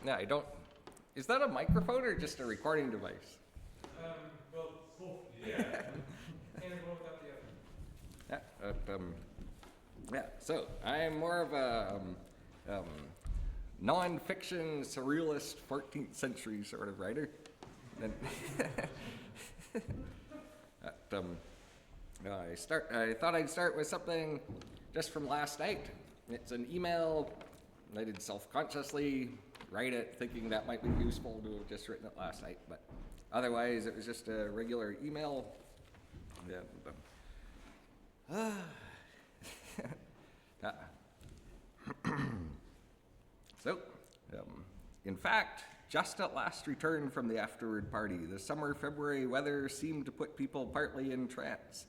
Yeah, I don't. Is that a microphone or just a recording device? Well, both. Yeah. And one without the other. Yeah, so I'm more of a non-fiction, surrealist, 14th century sort of writer. And I thought I'd start with something just from last night. It's an email. I did self-consciously write it, thinking that might be useful to have just written it last night, but otherwise it was just a regular email. And, So, in fact, just at last return from the afterward party, the summer February weather seemed to put people partly in trance.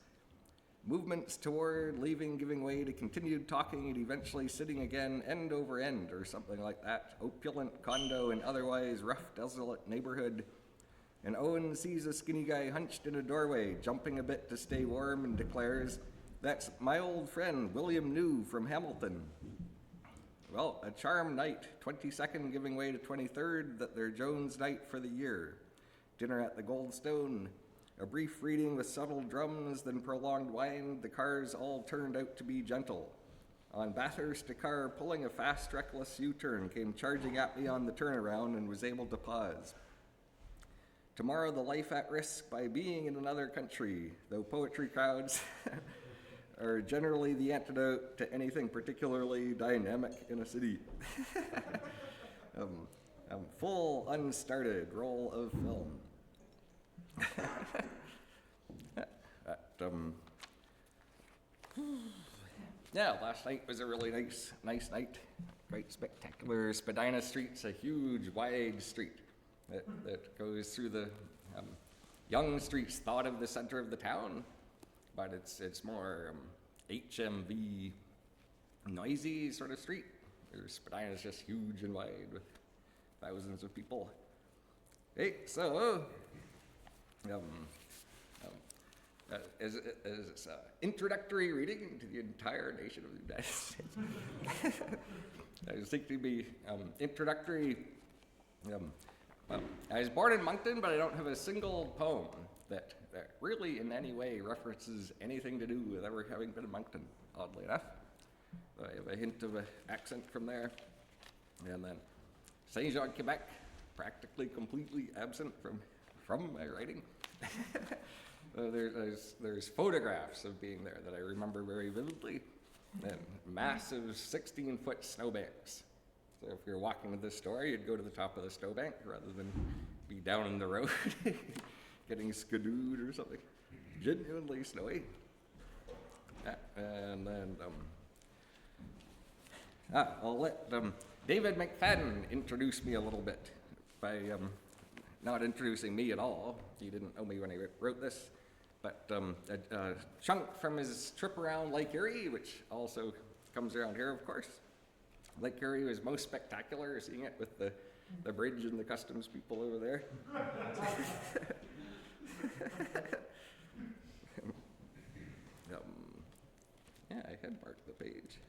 Movements toward leaving giving way to continued talking and eventually sitting again end over end or something like that. Opulent condo and otherwise rough, desolate neighborhood. And Owen sees a skinny guy hunched in a doorway, jumping a bit to stay warm, and declares, "That's my old friend, William New from Hamilton." Well, a charmed night, 22nd giving way to 23rd, that they're Jones' night for the year. Dinner at the Goldstone, a brief reading with subtle drums, then prolonged wine. The cars all turned out to be gentle. On Bathurst, a car pulling a fast, reckless U-turn came charging at me on the turnaround and was able to pause. Tomorrow, the life at risk by being in another country, though poetry crowds are generally the antidote to anything particularly dynamic in a city. Full, unstarted roll of film. Yeah, last night was a really nice night. Quite spectacular. Spadina Street's a huge, wide street that goes through the Young Street's thought of the center of the town, but it's more HMV, noisy sort of street. Spadina's just huge and wide with thousands of people. Hey, so as introductory reading to the entire nation of the United States. I was thinking to be introductory. I was born in Moncton, but I don't have a single poem that really in any way references anything to do with ever having been in Moncton, oddly enough. I have a hint of an accent from there. And then Saint Jean, Quebec, practically completely absent from my writing. There's photographs of being there that I remember very vividly, and massive 16-foot snowbanks. So if you're walking to the store, you'd go to the top of the snowbank rather than be down in the road getting skidooed or something. Genuinely snowy. And then I'll let David McFadden introduce me a little bit by not introducing me at all. He didn't know me when he wrote this, but a chunk from his trip around Lake Erie, which also comes around here, of course. Lake Erie was most spectacular, seeing it with the bridge and the customs people over there. Yeah, I had marked the page.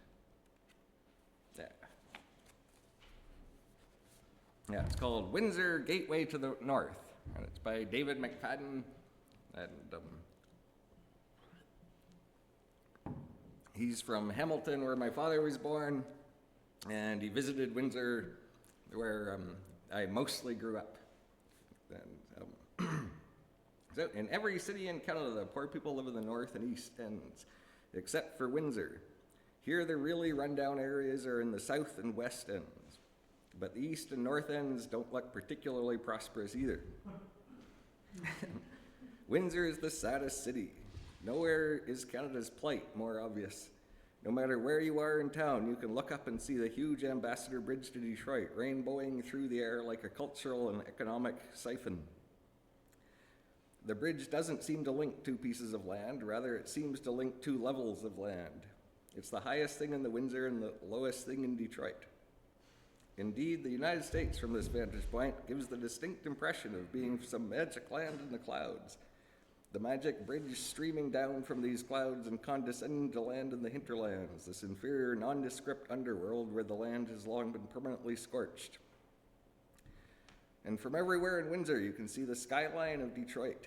Yeah, it's called Windsor Gateway to the North, and it's by David McFadden, and he's from Hamilton, where my father was born, and he visited Windsor, where I mostly grew up. And, so in every city in Canada, the poor people live in the north and east ends, except for Windsor. Here, the really rundown areas are in the south and west ends. But the east and north ends don't look particularly prosperous either. Windsor is the saddest city. Nowhere is Canada's plight more obvious. No matter where you are in town, you can look up and see the huge Ambassador Bridge to Detroit rainbowing through the air like a cultural and economic siphon. The bridge doesn't seem to link two pieces of land, rather it seems to link two levels of land. It's the highest thing in the Windsor and the lowest thing in Detroit. Indeed, the United States, from this vantage point, gives the distinct impression of being some magic land in the clouds. The magic bridge streaming down from these clouds and condescending to land in the hinterlands, this inferior, nondescript underworld where the land has long been permanently scorched. And from everywhere in Windsor, you can see the skyline of Detroit.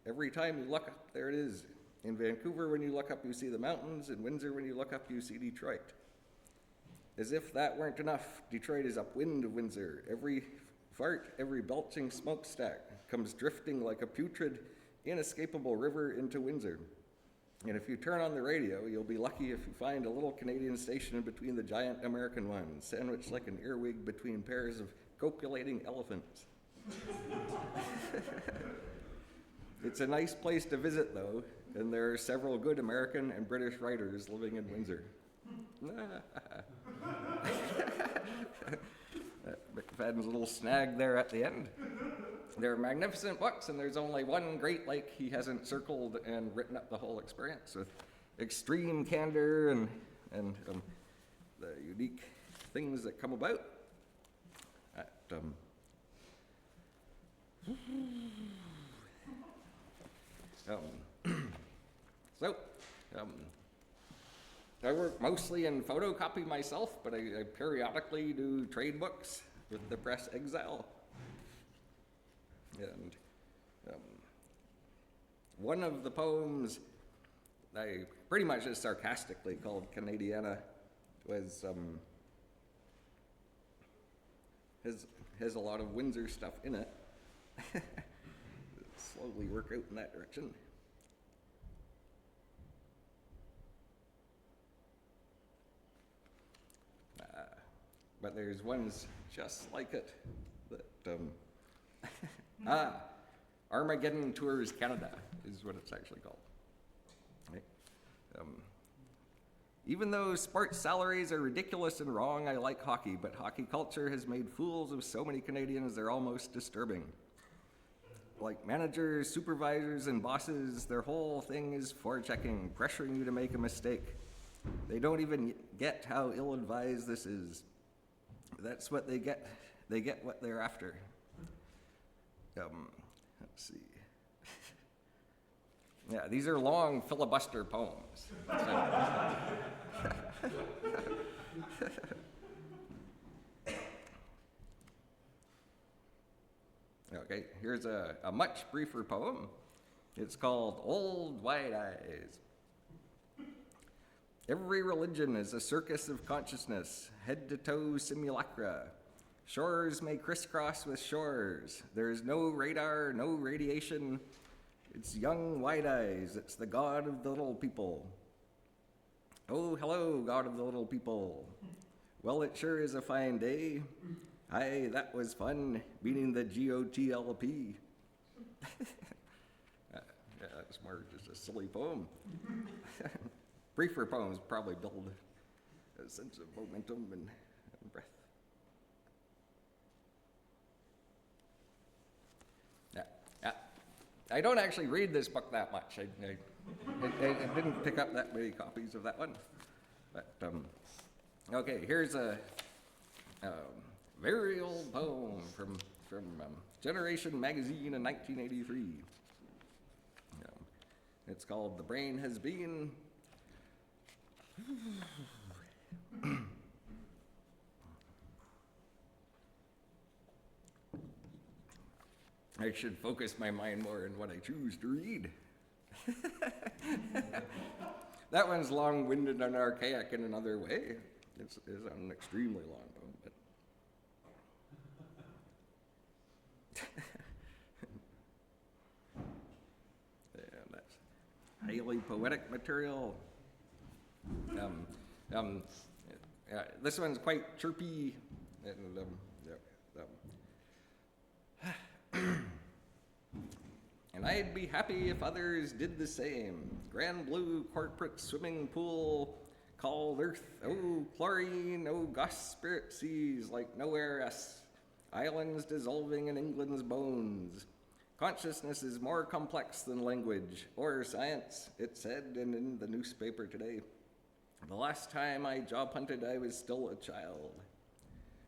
Every time you look up, there it is. In Vancouver, when you look up, you see the mountains. In Windsor, when you look up, you see Detroit. As if that weren't enough, Detroit is upwind of Windsor. Every fart, every belching smokestack comes drifting like a putrid, inescapable river into Windsor. And if you turn on the radio, you'll be lucky if you find a little Canadian station in between the giant American ones, sandwiched like an earwig between pairs of copulating elephants. It's a nice place to visit, though, and there are several good American and British writers living in Windsor. McFadden's little snag there at the end. They're magnificent books, and there's only one great lake he hasn't circled and written up the whole experience with extreme candor and the unique things that come about. I work mostly in photocopy myself, but I periodically do trade books with the Press Exile. And one of the poems I pretty much just sarcastically called Canadiana was has a lot of Windsor stuff in it. Slowly work out in that direction. But there's ones just like it that Armageddon Tours Canada is what it's actually called. Right? Even though sports salaries are ridiculous and wrong, I like hockey, but hockey culture has made fools of so many Canadians they're almost disturbing. Like managers, supervisors, and bosses, their whole thing is forechecking, pressuring you to make a mistake. They don't even get how ill-advised this is. That's what they get. They get what they're after. Let's see. Yeah, these are long filibuster poems. Okay, here's a much briefer poem. It's called Old Wide Eyes. Every religion is a circus of consciousness, head-to-toe simulacra. Shores may crisscross with shores. There is no radar, no radiation. It's young Wide Eyes. It's the God of the little people. Oh, hello, God of the little people. Well, it sure is a fine day. Aye, that was fun, meeting the GOTLP. Yeah, that's more just a silly poem. Briefer poems probably build a sense of momentum and breath. Yeah. I don't actually read this book that much. I didn't pick up that many copies of that one. But, okay, here's a very old poem from Generation magazine in 1983. It's called The Brain Has Been. I should focus my mind more on what I choose to read. That one's long-winded and archaic in another way. It's an extremely long poem, but yeah, that's highly poetic material. This one's quite chirpy, and and I'd be happy if others did the same. Grand blue corporate swimming pool called Earth. Oh, chlorine, oh, goss spirit seas like nowhere else. Islands dissolving in England's bones. Consciousness is more complex than language or science, it said in the newspaper today. The last time I job hunted, I was still a child.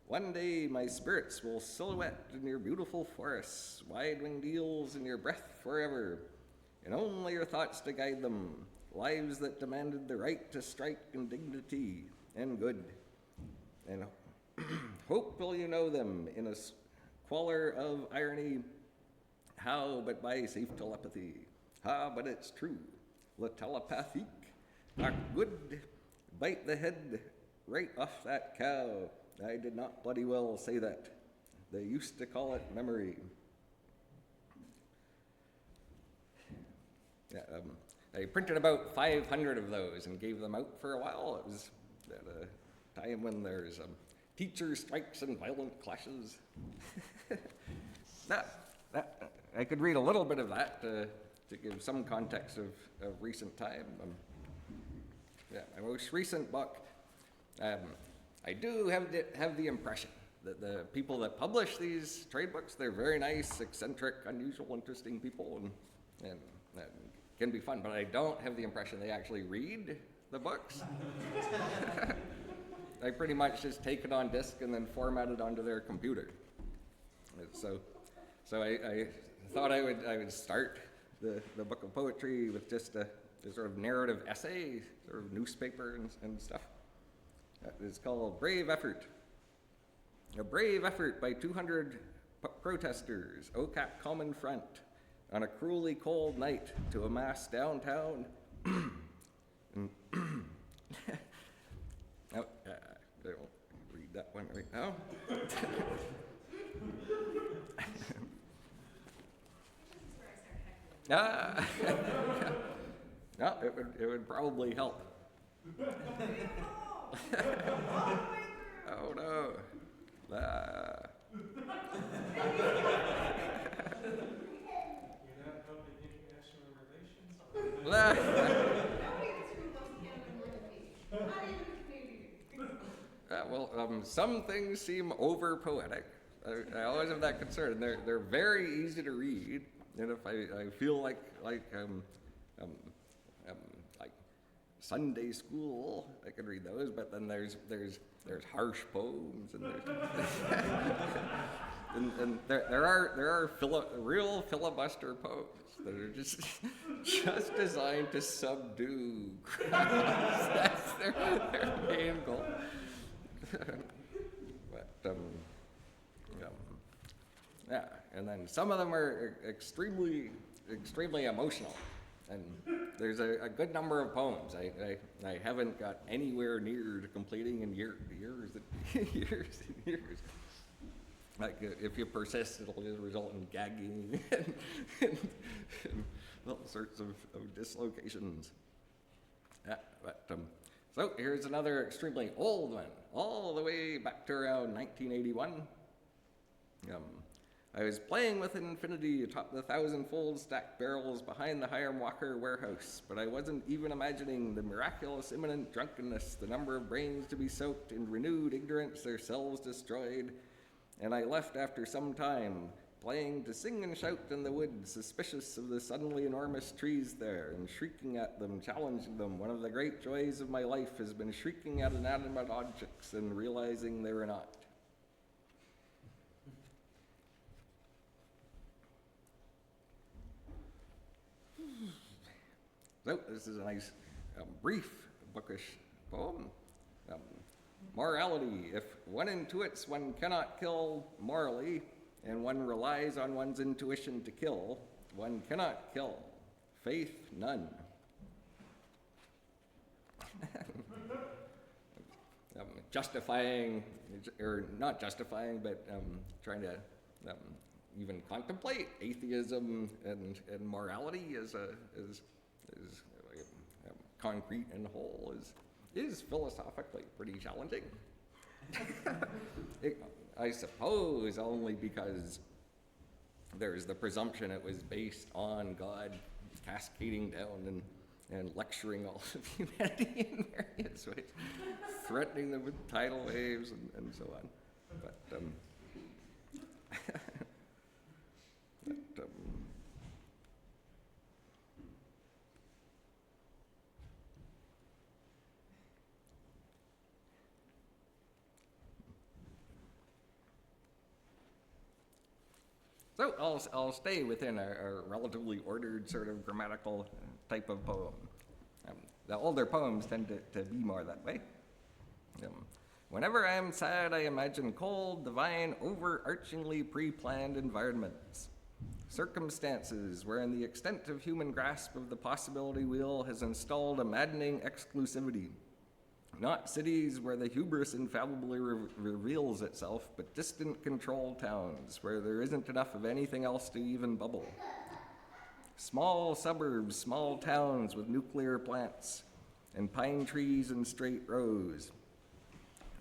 One day, my spirits will silhouette in your beautiful forests, wide-winged eels in your breath forever, and only your thoughts to guide them, lives that demanded the right to strike in dignity and good. And hope will you know them in a queller of irony. How but by safe telepathy? Ha, but it's true. La telepathique. Ah, good. Bite the head right off that cow. I did not bloody well say that. They used to call it memory. Yeah, I printed about 500 of those and gave them out for a while. It was at a time when there's teacher strikes and violent clashes. I could read a little bit of that to give some context of recent time. Yeah, my most recent book, I do have the impression that the people that publish these trade books, they're very nice, eccentric, unusual, interesting people, and can be fun, but I don't have the impression they actually read the books. I pretty much just take it on disk and then format it onto their computer. So I thought I would start the book of poetry with just a sort of narrative essay, sort of newspaper and stuff. It's called Brave Effort. A brave effort by 200 protesters, OCAP Common Front, on a cruelly cold night to amass downtown. I won't read that one right now. No, it would probably help. Oh no. Some things seem over poetic. I always have that concern. They're very easy to read, and if I feel like Sunday school, I could read those. But then there's harsh poems, and and there are real filibuster poems that are just designed to subdue crowds. That's their main goal. But yeah, and then some of them are extremely emotional, and there's a good number of poems I haven't got anywhere near to completing in years and years. Like if you persist, it'll just result in gagging and all sorts of dislocations. Yeah, but so here's another extremely old one, all the way back to around 1981. I was playing with infinity atop the 1,000-fold stacked barrels behind the Hiram Walker warehouse, but I wasn't even imagining the miraculous imminent drunkenness, the number of brains to be soaked in renewed ignorance, their selves destroyed. And I left after some time, playing to sing and shout in the woods, suspicious of the suddenly enormous trees there, and shrieking at them, challenging them. One of the great joys of my life has been shrieking at inanimate objects and realizing they were not. So this is a nice, brief, bookish poem. Morality. If one intuits one cannot kill morally, and one relies on one's intuition to kill, one cannot kill. Faith, none. Justifying, or not justifying, but trying to even contemplate atheism and morality as concrete and whole is philosophically pretty challenging. I suppose only because there's the presumption it was based on God cascading down and lecturing all of humanity in various ways, threatening them with tidal waves and so on. But so I'll stay within a relatively ordered sort of grammatical type of poem. The older poems tend to be more that way. Whenever I am sad, I imagine cold, divine, overarchingly pre-planned environments. Circumstances wherein the extent of human grasp of the possibility wheel has installed a maddening exclusivity. Not cities where the hubris infallibly reveals itself, but distant controlled towns where there isn't enough of anything else to even bubble. Small suburbs, small towns with nuclear plants and pine trees in straight rows.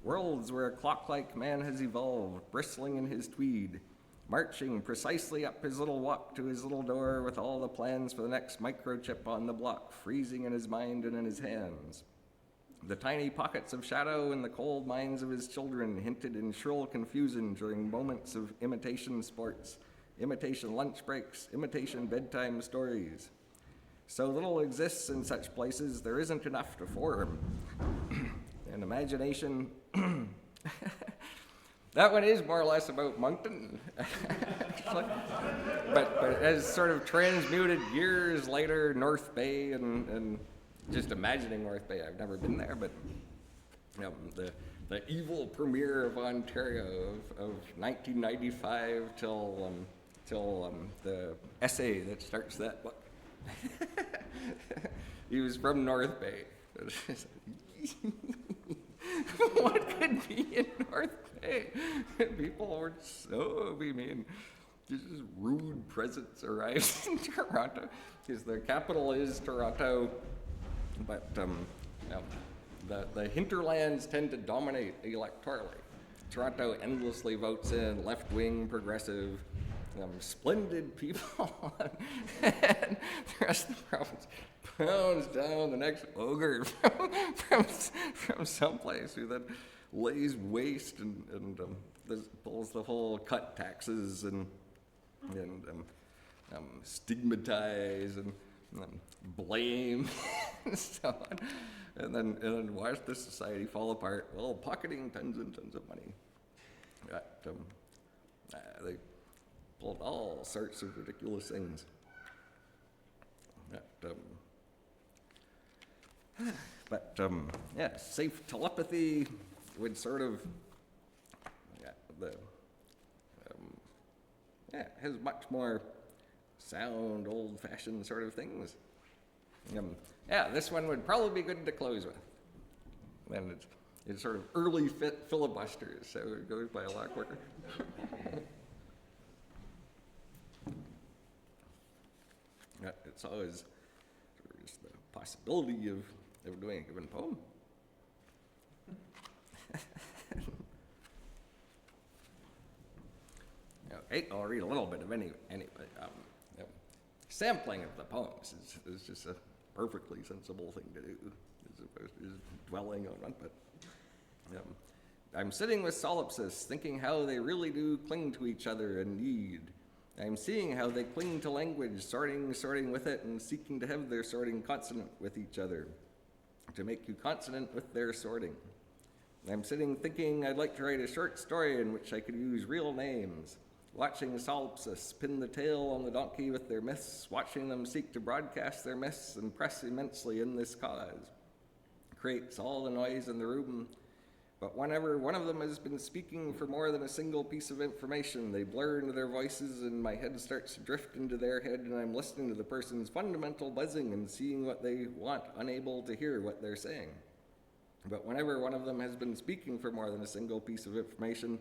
Worlds where a clock-like man has evolved, bristling in his tweed, marching precisely up his little walk to his little door with all the plans for the next microchip on the block freezing in his mind and in his hands. The tiny pockets of shadow in the cold minds of his children hinted in shrill confusion during moments of imitation sports, imitation lunch breaks, imitation bedtime stories. So little exists in such places, there isn't enough to form. And imagination, that one is more or less about Moncton. but as sort of transmuted years later, North Bay and just imagining North Bay. I've never been there, but the evil premier of Ontario of 1995 till the essay that starts that book. He was from North Bay. What could be in North Bay? People were so mean. Just rude presence arrives in Toronto because the capital is Toronto, but the hinterlands tend to dominate electorally. Toronto endlessly votes in left-wing, progressive, splendid people, and the rest of the province pounds down the next ogre from someplace who then lays waste and pulls the whole cut taxes and stigmatize and blame and so on, and then watch the society fall apart while pocketing tons and tons of money. They pulled all sorts of ridiculous things. Safe telepathy would sort of, has much more sound, old-fashioned sort of things. This one would probably be good to close with. And it's sort of early filibusters, so it goes by a lot quicker. It's always sort of just the possibility of doing a given poem. Okay, I'll read a little bit of anyway. Sampling of the poems is just a perfectly sensible thing to do, as opposed to just dwelling on one. But I'm sitting with solipsis, thinking how they really do cling to each other and need. I'm seeing how they cling to language, sorting with it, and seeking to have their sorting consonant with each other, to make you consonant with their sorting. I'm sitting thinking I'd like to write a short story in which I could use real names, watching solipsis pin the tail on the donkey with their myths, watching them seek to broadcast their myths and press immensely in this cause. Creates all the noise in the room, but whenever one of them has been speaking for more than a single piece of information, they blur into their voices and my head starts to drift into their head, and I'm listening to the person's fundamental buzzing and seeing what they want, unable to hear what they're saying. But whenever one of them has been speaking for more than a single piece of information,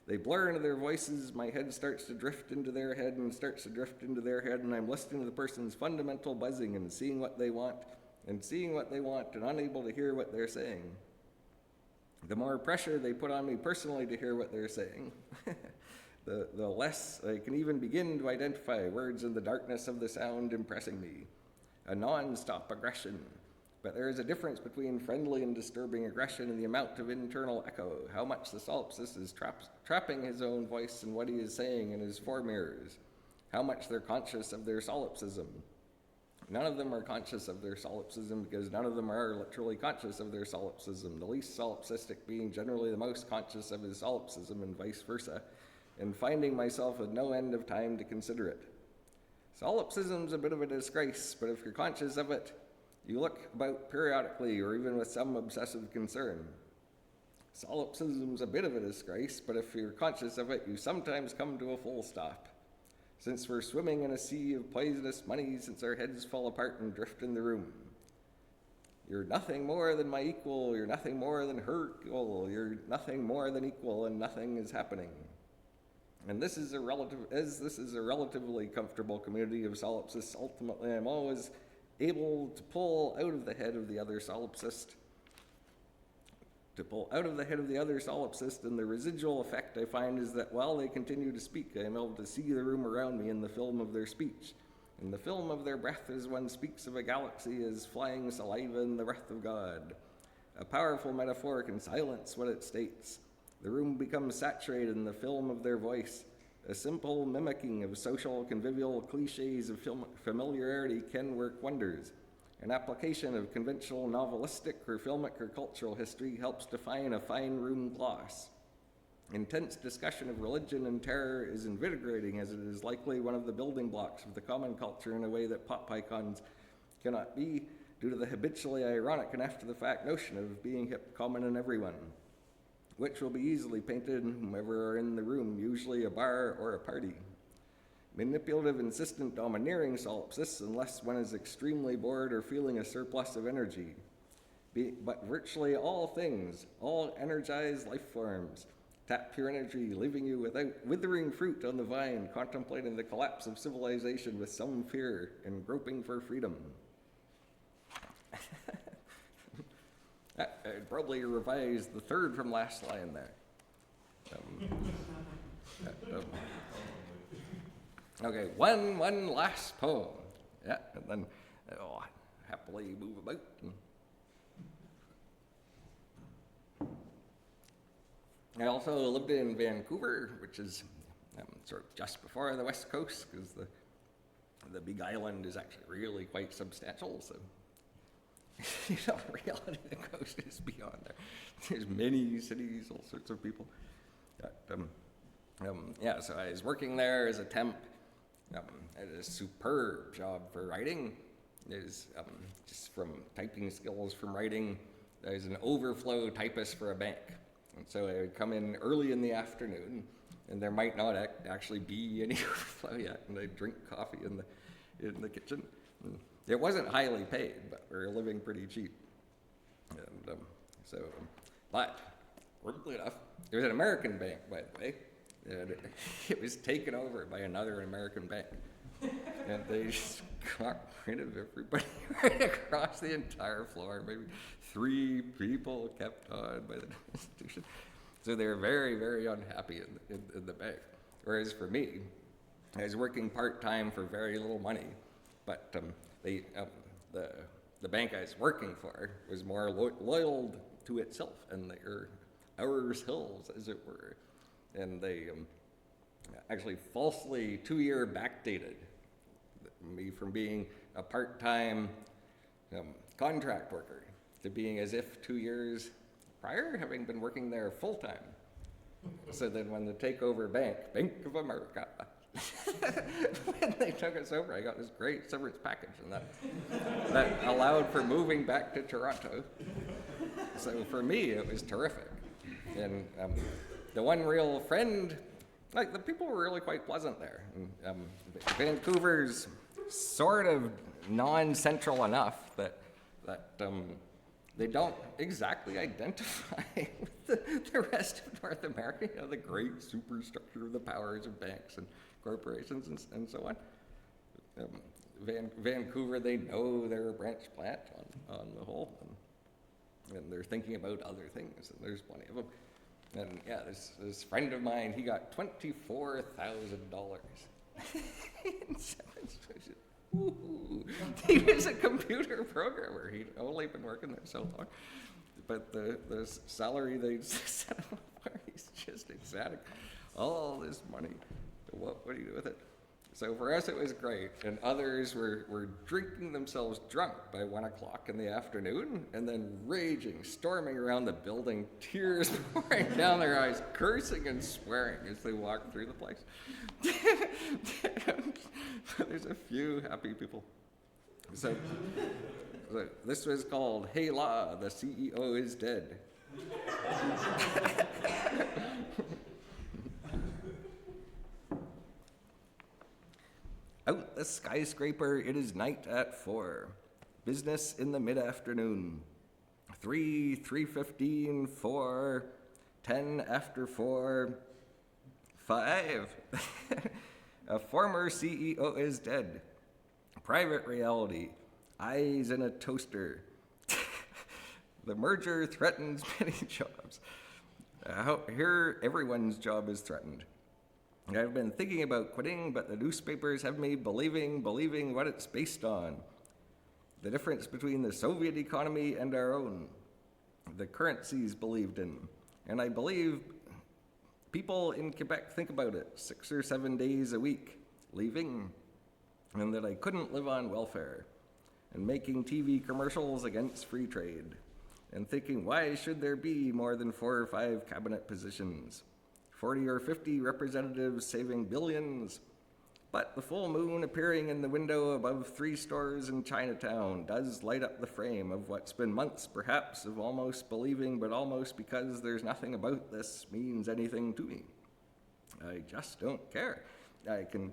they blur into their voices, my head starts to drift into their head and starts to drift into their head, and I'm listening to the person's fundamental buzzing and seeing what they want and unable to hear what they're saying. The more pressure they put on me personally to hear what they're saying, the less I can even begin to identify words in the darkness of the sound impressing me. A non-stop aggression. But there is a difference between friendly and disturbing aggression in the amount of internal echo, how much the solipsist is trapping his own voice and what he is saying in his four mirrors, how much they're conscious of their solipsism. None of them are conscious of their solipsism because none of them are literally conscious of their solipsism, the least solipsistic being generally the most conscious of his solipsism and vice versa, and finding myself with no end of time to consider it. Solipsism's a bit of a disgrace, but if you're conscious of it, you look about periodically or even with some obsessive concern. Solipsism's a bit of a disgrace, but if you're conscious of it, you sometimes come to a full stop. Since we're swimming in a sea of poisonous money, since our heads fall apart and drift in the room. You're nothing more than my equal, you're nothing more than her equal, you're nothing more than equal, and nothing is happening. And this is a relatively comfortable community of solipsists, ultimately I'm always able to pull out of the head of the other solipsist, and the residual effect I find is that while they continue to speak, I am able to see the room around me in the film of their speech. In the film of their breath, as one speaks of a galaxy as flying saliva in the breath of God. A powerful metaphor can silence what it states. The room becomes saturated in the film of their voice. A simple mimicking of social convivial cliches of familiarity can work wonders. An application of conventional novelistic or filmic or cultural history helps define a fine room gloss. Intense discussion of religion and terror is invigorating, as it is likely one of the building blocks of the common culture in a way that pop icons cannot be, due to the habitually ironic and after-the-fact notion of being hip, common, and everyone, which will be easily painted in whomever are in the room, usually a bar or a party. Manipulative, insistent, domineering solipsists, unless one is extremely bored or feeling a surplus of energy. But virtually all things, all energized life forms, tap pure energy, leaving you without withering fruit on the vine, contemplating the collapse of civilization with some fear and groping for freedom. I'd probably revise the third from last line there. Okay, one last poem. Yeah, and then happily move about. I also lived in Vancouver, which is sort of just before the West Coast, because the Big Island is actually really quite substantial. So, in reality, the coast is beyond there. There's many cities, all sorts of people. So I was working there as a temp. I had a superb job for writing. There's just from typing skills from writing. I was an overflow typist for a bank. And so I would come in early in the afternoon, and there might not actually be any overflow yet, and I'd drink coffee in the kitchen. And it wasn't highly paid, but we were living pretty cheap. And but weirdly enough, it was an American bank, by the way. And it was taken over by another American bank. And they just got rid of everybody right across the entire floor. Maybe 3 people kept on by the institution. So they were very, very unhappy in the bank. Whereas for me, I was working part-time for very little money. But the bank I was working for was more loyal to itself, and they were ours hills, as it were. And they actually falsely 2-year backdated me from being a part-time contract worker to being as if 2 years prior, having been working there full-time. So then when the takeover Bank of America, when they took us over, I got this great severance package, and that allowed for moving back to Toronto. So for me, it was terrific. And the one real friend, like the people were really quite pleasant there. And, Vancouver's sort of non-central enough that they don't exactly identify with the rest of North America, the great superstructure of the powers of banks and corporations and so on. Vancouver, they know they're a branch plant on the whole, and they're thinking about other things, and there's plenty of them. And yeah, this friend of mine, he got $24,000 in severance. Woo-hoo. He was a computer programmer. He'd only been working there so long. But the salary they set him up for, he's just ecstatic. All this money, what do you do with it? So for us, it was great. And others were drinking themselves drunk by 1 o'clock in the afternoon, and then raging, storming around the building, tears pouring down their eyes, cursing and swearing as they walked through the place. There's a few happy people. So this was called "Hey La, the CEO is Dead." Out the skyscraper, it is night at 4. Business in the mid-afternoon. 3, 3:15, 4, 10 after 4, 5. A former CEO is dead. Private reality. Eyes in a toaster. The merger threatens many jobs. Here, everyone's job is threatened. I've been thinking about quitting, but the newspapers have me believing what it's based on. The difference between the Soviet economy and our own. The currencies believed in. And I believe people in Quebec think about it 6 or 7 days a week, leaving, and that I couldn't live on welfare, and making TV commercials against free trade, and thinking, why should there be more than 4 or 5 cabinet positions? 40 or 50 representatives saving billions. But the full moon appearing in the window above 3 stores in Chinatown does light up the frame of what's been months, perhaps, of almost believing, but almost because there's nothing about this means anything to me. I just don't care. I can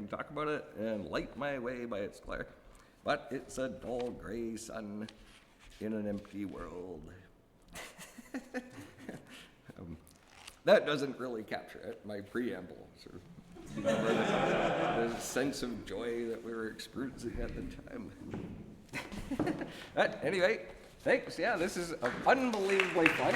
talk about it and light my way by its glare, but it's a dull gray sun in an empty world. That doesn't really capture it, my preamble. Sort of the sense of joy that we were experiencing at the time. But anyway, thanks. Yeah, this is unbelievably fun.